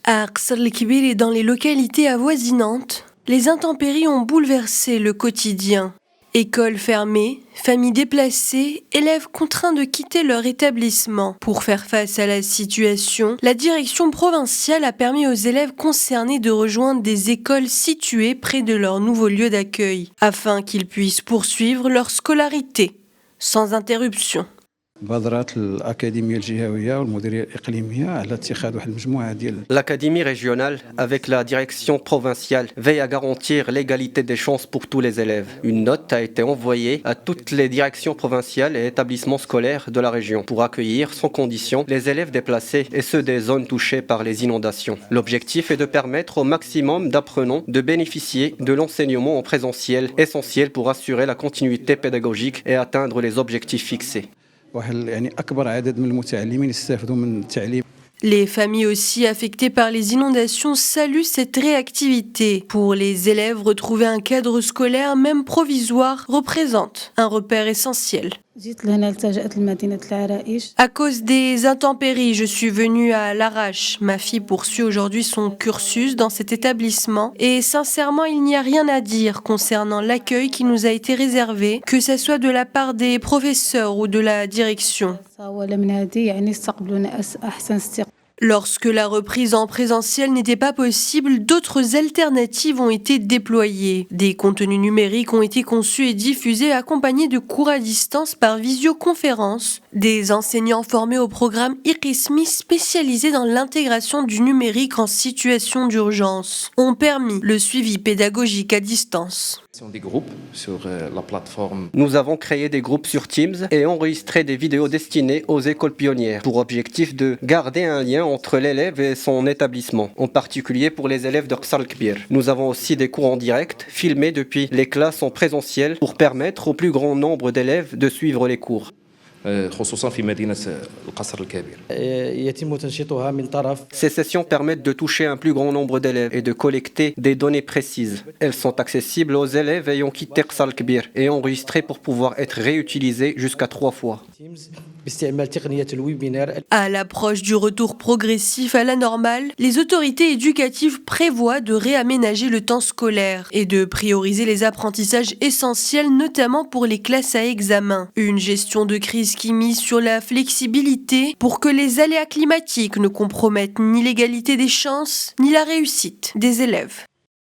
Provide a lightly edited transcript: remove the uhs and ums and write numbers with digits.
À Qasr El-Kibir et dans les localités avoisinantes, les intempéries ont bouleversé le quotidien. Écoles fermées, familles déplacées, élèves contraints de quitter leur établissement. Pour faire face à la situation, la direction provinciale a permis aux élèves concernés de rejoindre des écoles situées près de leur nouveau lieu d'accueil, afin qu'ils puissent poursuivre leur scolarité, sans interruption. L'académie régionale, avec la direction provinciale, veille à garantir l'égalité des chances pour tous les élèves. Une note a été envoyée à toutes les directions provinciales et établissements scolaires de la région pour accueillir sans condition les élèves déplacés et ceux des zones touchées par les inondations. L'objectif est de permettre au maximum d'apprenants de bénéficier de l'enseignement en présentiel, essentiel pour assurer la continuité pédagogique et atteindre les objectifs fixés. Les familles aussi affectées par les inondations saluent cette réactivité. Pour les élèves, retrouver un cadre scolaire, même provisoire, représente un repère essentiel. À cause des intempéries, je suis venue à Larache. Ma fille poursuit aujourd'hui son cursus dans cet établissement et sincèrement, il n'y a rien à dire concernant l'accueil qui nous a été réservé, que ce soit de la part des professeurs ou de la direction. Lorsque la reprise en présentiel n'était pas possible, d'autres alternatives ont été déployées. Des contenus numériques ont été conçus et diffusés accompagnés de cours à distance par visioconférence. Des enseignants formés au programme IQISMI spécialisés dans l'intégration du numérique en situation d'urgence ont permis le suivi pédagogique à distance. Des groupes sur la plateforme. Nous avons créé des groupes sur Teams et enregistré des vidéos destinées aux écoles pionnières pour objectif de garder un lien entre l'élève et son établissement, en particulier pour les élèves de Qasr El-Kibir. Nous avons aussi des cours en direct filmés depuis les classes en présentiel pour permettre au plus grand nombre d'élèves de suivre les cours. Ces sessions permettent de toucher un plus grand nombre d'élèves et de collecter des données précises. Elles sont accessibles aux élèves ayant quitté Qasr El-Kibir et enregistrées pour pouvoir être réutilisées jusqu'à 3 fois. À l'approche du retour progressif à la normale, les autorités éducatives prévoient de réaménager le temps scolaire et de prioriser les apprentissages essentiels, notamment pour les classes à examen. Une gestion de crise qui mise sur la flexibilité pour que les aléas climatiques ne compromettent ni l'égalité des chances, ni la réussite des élèves.